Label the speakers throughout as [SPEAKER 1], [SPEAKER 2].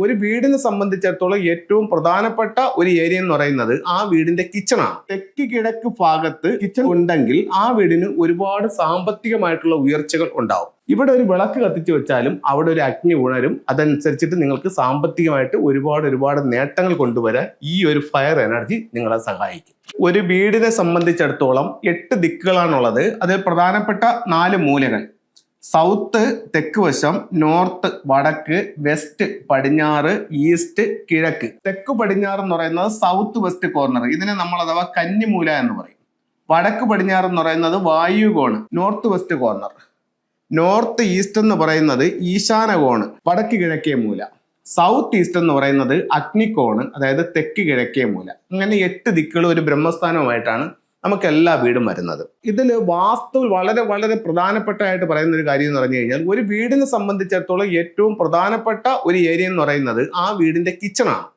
[SPEAKER 1] ഒരു വീടിനെ സംബന്ധിച്ചിടത്തോളം ഏറ്റവും പ്രധാനപ്പെട്ട ഒരു ഏരിയ എന്ന് പറയുന്നത് ആ വീടിന്റെ കിച്ചണാണ്. തെക്ക് കിഴക്ക് ഭാഗത്ത് കിച്ചൺ ഉണ്ടെങ്കിൽ ആ വീടിന് ഒരുപാട് സാമ്പത്തികമായിട്ടുള്ള ഉയർച്ചകൾ ഉണ്ടാവും. ഇവിടെ ഒരു വിളക്ക് കത്തിച്ചു വെച്ചാലും അവിടെ ഒരു അഗ്നി ഉണരും. അതനുസരിച്ചിട്ട് നിങ്ങൾക്ക് സാമ്പത്തികമായിട്ട് ഒരുപാട് നേട്ടങ്ങൾ കൊണ്ടുവരാൻ ഈ ഒരു ഫയർ എനർജി നിങ്ങളെ സഹായിക്കും. ഒരു വീടിനെ സംബന്ധിച്ചിടത്തോളം 8 ദിക്കുകളാണുള്ളത്. അതിൽ പ്രധാനപ്പെട്ട 4 മൂലകൾ: സൗത്ത് തെക്ക് വശം, നോർത്ത് വടക്ക്, വെസ്റ്റ് പടിഞ്ഞാറ്, ഈസ്റ്റ് കിഴക്ക്. തെക്ക് പടിഞ്ഞാറ് എന്ന് പറയുന്നത് സൗത്ത് വെസ്റ്റ് കോർണർ, ഇതിനെ നമ്മൾ അഥവാ കന്നിമൂല എന്ന് പറയും. വടക്ക് പടിഞ്ഞാറ് എന്ന് പറയുന്നത് വായുകോണ്, north west corner. North east എന്ന് പറയുന്നത് ഈശാന കോണ്, വടക്ക് കിഴക്കേ മൂല. സൗത്ത് ഈസ്റ്റ് എന്ന് പറയുന്നത് അഗ്നിക്കോണ്, അതായത് തെക്ക് കിഴക്കേ മൂല. അങ്ങനെ 8 ദിക്കുകൾ ഒരു ബ്രഹ്മസ്ഥാനവുമായിട്ടാണ് നമുക്ക് എല്ലാ വീടും വരുന്നത്. ഇതിൽ വാസ്തു വളരെ പ്രധാനപ്പെട്ടതായിട്ട് പറയുന്ന ഒരു കാര്യം എന്ന് പറഞ്ഞു കഴിഞ്ഞാൽ, ഒരു വീടിനെ സംബന്ധിച്ചിടത്തോളം ഏറ്റവും പ്രധാനപ്പെട്ട ഒരു ഏരിയ എന്ന് പറയുന്നത് ആ വീടിന്റെ കിച്ചണാണ്.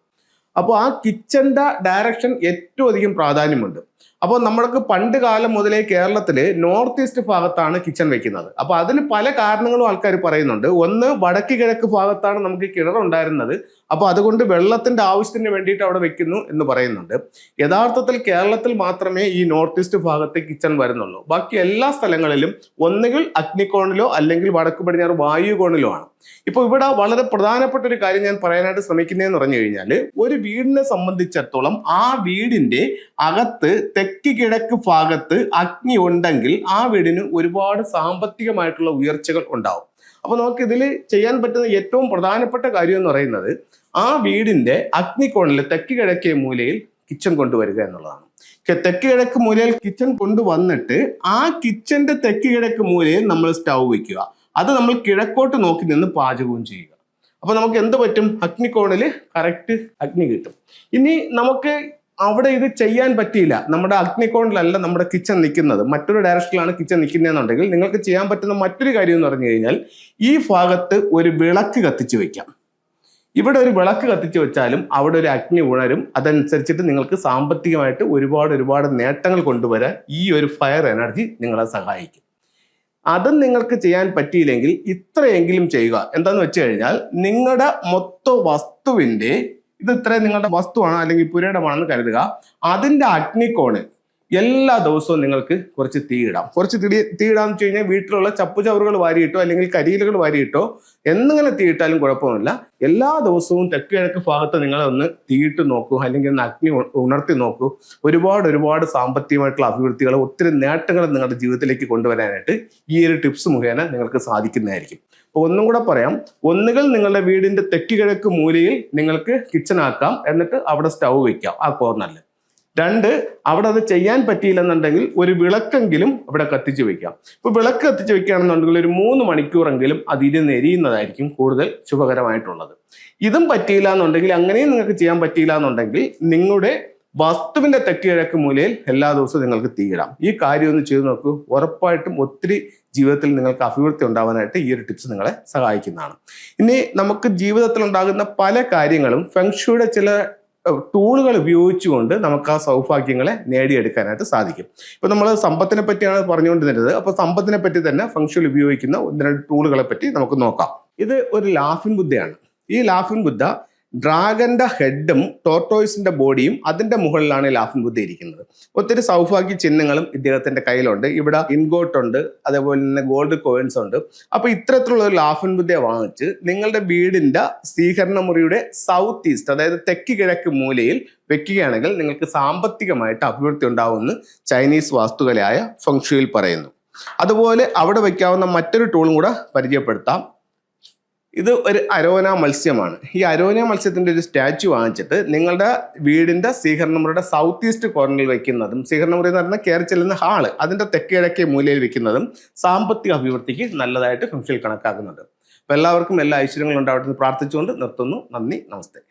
[SPEAKER 1] അപ്പോൾ ആ കിച്ചന്റെ ഡയറക്ഷൻ ഏറ്റവും അധികം പ്രാധാന്യമുണ്ട്. അപ്പോൾ നമ്മൾക്ക് പണ്ട് കാലം മുതലേ കേരളത്തിൽ നോർത്ത് ഈസ്റ്റ് ഭാഗത്താണ് കിച്ചൺ വെക്കുന്നത്. അപ്പോൾ അതിന് പല കാരണങ്ങളും ആൾക്കാർ പറയുന്നുണ്ട്. ഒന്ന്, വടക്ക് കിഴക്ക് ഭാഗത്താണ് നമുക്ക് കിണറുണ്ടായിരുന്നത്, അപ്പോൾ അതുകൊണ്ട് വെള്ളത്തിന്റെ ആവശ്യത്തിന് വേണ്ടിയിട്ട് അവിടെ വെക്കുന്നു എന്ന് പറയുന്നുണ്ട്. യഥാർത്ഥത്തിൽ കേരളത്തിൽ മാത്രമേ ഈ നോർത്ത് ഈസ്റ്റ് ഭാഗത്ത് കിച്ചൺ വരുന്നുള്ളൂ. ബാക്കി എല്ലാ സ്ഥലങ്ങളിലും ഒന്നുകിൽ അഗ്നികോണിലോ അല്ലെങ്കിൽ വടക്ക് പടിഞ്ഞാറ് വായുകോണിലോ ആണ്. ഇപ്പോൾ ഇവിടെ വളരെ പ്രധാനപ്പെട്ട ഒരു കാര്യം ഞാൻ പറയാനായിട്ട് ശ്രമിക്കുന്നതെന്ന് പറഞ്ഞു കഴിഞ്ഞാൽ, ഒരു വീടിനെ സംബന്ധിച്ചിടത്തോളം ആ വീടിന്റെ അകത്ത് തെക്ക് കിഴക്ക് ഭാഗത്ത് അഗ്നി ഉണ്ടെങ്കിൽ ആ വീടിന് ഒരുപാട് സാമ്പത്തികമായിട്ടുള്ള ഉയർച്ചകൾ ഉണ്ടാവും. അപ്പൊ നമുക്ക് ഇതിൽ ചെയ്യാൻ പറ്റുന്ന ഏറ്റവും പ്രധാനപ്പെട്ട കാര്യം എന്ന് പറയുന്നത് ആ വീടിന്റെ അഗ്നികോണിൽ തെക്ക് കിഴക്കേ മൂലയിൽ കിച്ചൺ കൊണ്ടുവരിക എന്നുള്ളതാണ്. തെക്ക് കിഴക്ക് മൂലയിൽ കിച്ചൺ കൊണ്ടുവന്നിട്ട് ആ കിച്ചന്റെ തെക്ക് കിഴക്ക് മൂലയിൽ നമ്മൾ സ്റ്റൗ വെക്കുക. അത് നമ്മൾ കിഴക്കോട്ട് നോക്കി നിന്ന് പാചകവും ചെയ്യുക. അപ്പൊ നമുക്ക് എന്ത് പറ്റും? അഗ്നികോണിൽ കറക്റ്റ് അഗ്നി കിട്ടും. ഇനി നമുക്ക് അവിടെ ഇത് ചെയ്യാൻ പറ്റിയില്ല, നമ്മുടെ അഗ്നികോണിലല്ല നമ്മുടെ കിച്ചൺ നിൽക്കുന്നത്, മറ്റൊരു ഡയറക്ഷനിലാണ് കിച്ചൺ നിൽക്കുന്നതെന്നുണ്ടെങ്കിൽ നിങ്ങൾക്ക് ചെയ്യാൻ പറ്റുന്ന മറ്റൊരു കാര്യം എന്ന് പറഞ്ഞു കഴിഞ്ഞാൽ, ഈ ഭാഗത്ത് ഒരു വിളക്ക് കത്തിച്ചു വെക്കാം. ഇവിടെ ഒരു വിളക്ക് കത്തിച്ചു വെച്ചാലും അവിടെ ഒരു അഗ്നി ഉണരും. അതനുസരിച്ചിട്ട് നിങ്ങൾക്ക് സാമ്പത്തികമായിട്ട് ഒരുപാട് നേട്ടങ്ങൾ കൊണ്ടുവരാൻ ഈ ഒരു ഫയർ എനർജി നിങ്ങളെ സഹായിക്കും. അതും നിങ്ങൾക്ക് ചെയ്യാൻ പറ്റിയില്ലെങ്കിൽ ഇത്രയെങ്കിലും ചെയ്യുക. എന്താന്ന് വെച്ച് കഴിഞ്ഞാൽ, നിങ്ങളുടെ മൊത്തം വസ്തുവിന്റെ, ഇത് ഇത്രയും നിങ്ങളുടെ വസ്തുവാണ് അല്ലെങ്കിൽ പുരയിടമാണെന്ന് കരുതുക, അതിന്റെ അഗ്നികോണ് എല്ലാ ദിവസവും നിങ്ങൾക്ക് കുറച്ച് തീയിടാം. കുറച്ച് തീയിടാന്ന് വെച്ച് കഴിഞ്ഞാൽ വീട്ടിലുള്ള ചപ്പുചവറുകൾ വാരിയിട്ടോ അല്ലെങ്കിൽ കരിയിലുകൾ വാരിയിട്ടോ എന്നിങ്ങനെ തീയിട്ടാലും കുഴപ്പമില്ല. എല്ലാ ദിവസവും തെക്ക് കിഴക്ക് ഭാഗത്ത് നിങ്ങൾ ഒന്ന് തീയിട്ട് നോക്കൂ, അല്ലെങ്കിൽ ഒന്ന് അഗ്നി ഉണർത്തി നോക്കൂ. ഒരുപാട് സാമ്പത്തികമായിട്ടുള്ള അഭിവൃദ്ധികൾ, ഒത്തിരി നേട്ടങ്ങൾ നിങ്ങളുടെ ജീവിതത്തിലേക്ക് കൊണ്ടുവരാനായിട്ട് ഈ ഒരു ടിപ്സ് മുഖേന നിങ്ങൾക്ക് സാധിക്കുന്നതായിരിക്കും. അപ്പോൾ ഒന്നും കൂടെ പറയാം, ഒന്നുകിൽ നിങ്ങളുടെ വീടിന്റെ തെക്ക് കിഴക്ക് മൂലയിൽ നിങ്ങൾക്ക് കിച്ചൺ ആക്കാം, എന്നിട്ട് അവിടെ സ്റ്റൗ വെക്കാം ആ കോർണറിൽ. 2, അവിടെ അത് ചെയ്യാൻ പറ്റിയില്ലെന്നുണ്ടെങ്കിൽ ഒരു വിളക്കെങ്കിലും അവിടെ കത്തിച്ച് വെക്കാം. ഇപ്പൊ വിളക്ക് കത്തിച്ച് വെക്കുകയാണെന്നുണ്ടെങ്കിൽ ഒരു 3 മണിക്കൂറെങ്കിലും അത് ഇരുന്ന് എരിയുന്നതായിരിക്കും കൂടുതൽ ശുഭകരമായിട്ടുള്ളത്. ഇതും പറ്റിയില്ല എന്നുണ്ടെങ്കിൽ, അങ്ങനെയും നിങ്ങൾക്ക് ചെയ്യാൻ പറ്റിയില്ല എന്നുണ്ടെങ്കിൽ, നിങ്ങളുടെ വസ്തുവിന്റെ തെക്ക് കിഴക്ക് മൂലയിൽ എല്ലാ ദിവസവും നിങ്ങൾക്ക് തീയിടാം. ഈ കാര്യം ഒന്ന് ചെയ്തു നോക്കൂ. ഉറപ്പായിട്ടും ഒത്തിരി ജീവിതത്തിൽ നിങ്ങൾക്ക് അഭിവൃദ്ധി ഉണ്ടാവാനായിട്ട് ഈ ഒരു ടിപ്സ് നിങ്ങളെ സഹായിക്കുന്നതാണ്. ഇനി നമുക്ക് ജീവിതത്തിൽ ഉണ്ടാകുന്ന പല കാര്യങ്ങളും ഫെങ്ഷുയുടെ ചില ടൂളുകൾ ഉപയോഗിച്ചുകൊണ്ട് നമുക്ക് ആ സൗഭാഗ്യങ്ങളെ നേടിയെടുക്കാനായിട്ട് സാധിക്കും. ഇപ്പൊ നമ്മൾ സമ്പത്തിനെ പറ്റിയാണ് പറഞ്ഞുകൊണ്ടിരുന്നത്. അപ്പൊ സമ്പത്തിനെ പറ്റി തന്നെ ഫംഗ്ഷനിൽ ഉപയോഗിക്കുന്ന 1-2 ടൂളുകളെ പറ്റി നമുക്ക് നോക്കാം. ഇത് ഒരു ലാഫിംഗ് ബുദ്ധയാണ്. ഈ ലാഫിംഗ് ബുദ്ധ ഡ്രാഗന്റെ ഹെഡും ടോർട്ടോയ്സിന്റെ ബോഡിയും അതിന്റെ മുകളിലാണ് ലാഫിംഗ് ബുദ്ധ ഇരിക്കുന്നത്. ഒത്തിരി സൗഭാഗ്യ ചിഹ്നങ്ങളും ഇദ്ദേഹത്തിന്റെ കയ്യിലുണ്ട്. ഇവിടെ ഇൻഗോട്ട് ഉണ്ട്, അതേപോലെ തന്നെ ഗോൾഡ് കോയിൻസ് ഉണ്ട്. അപ്പൊ ഇത്തരത്തിലുള്ള ഒരു ലാഫിംഗ് ബുദ്ധയെ വാങ്ങിച്ച് നിങ്ങളുടെ വീടിന്റെ സ്വീകരണ മുറിയുടെ സൗത്ത് ഈസ്റ്റ്, അതായത് തെക്ക് കിഴക്ക് മൂലയിൽ വെക്കുകയാണെങ്കിൽ നിങ്ങൾക്ക് സാമ്പത്തികമായിട്ട് അഭിവൃദ്ധി ഉണ്ടാവുമെന്ന് ചൈനീസ് വാസ്തുകലയായ ഫെങ്ഷുയിൽ പറയുന്നു. അതുപോലെ അവിടെ വെക്കാവുന്ന മറ്റൊരു ടൂളും കൂടെ പരിചയപ്പെടുത്താം. ഇത് ഒരു അരോന മത്സ്യമാണ്. ഈ അരോന മത്സ്യത്തിന്റെ ഒരു സ്റ്റാച്ചു വാങ്ങിച്ചിട്ട് നിങ്ങളുടെ വീടിന്റെ സ്വീകരണമുറിയുടെ സൗത്ത് ഈസ്റ്റ് കോർണറിൽ വെക്കുന്നതും, സ്വീകരണമുറി എന്ന് പറയുന്ന കയറി ചെല്ലുന്ന ഹാള് അതിന്റെ തെക്ക് കിഴക്കേ മൂലയിൽ വെക്കുന്നതും സാമ്പത്തിക അഭിവൃദ്ധിക്ക് നല്ലതായിട്ട് ഫെങ്ഷുയിൽ കണക്കാക്കുന്നുണ്ട്. അപ്പൊ എല്ലാവർക്കും എല്ലാ ഐശ്വര്യങ്ങളും ഉണ്ടാവട്ടെ എന്ന് പ്രാർത്ഥിച്ചുകൊണ്ട് നിർത്തുന്നു. നന്ദി, നമസ്തേ.